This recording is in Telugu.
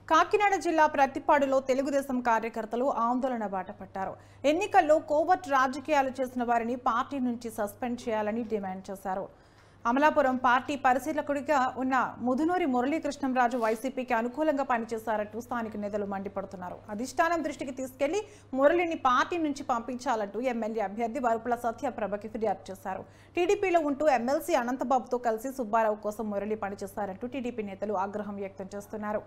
కాకినాడ జిల్లా ప్రతిపాడులో తెలుగుదేశం కార్యకర్తలు ఆందోళన బాటపట్టారు. ఎన్నికల్లో కోవర్ట్ రాజకీయాలు చేసిన వారిని పార్టీ నుంచి సస్పెండ్ చేయాలని డిమాండ్ చేశారు. అమలాపురం పార్టీ పరిశీలకుడిగా ఉన్న ముదునూరి మురళీకృష్ణంరాజు వైసీపీకి అనుకూలంగా పనిచేశారంటూ స్థానిక నేతలు మండిపడుతున్నారు. అధిష్టానం దృష్టికి తీసుకెళ్లి మురళిని పార్టీ నుంచి పంపించాలంటూ ఎమ్మెల్యే అభ్యర్థి వరుపుల సత్యప్రభకి ఫిర్యాదు చేశారు. టీడీపీలో ఉంటూ ఎమ్మెల్సీ అనంతబాబుతో కలిసి సుబ్బారావు కోసం మురళి పనిచేశారంటూ టీడీపీ నేతలు ఆగ్రహం వ్యక్తం చేస్తున్నారు.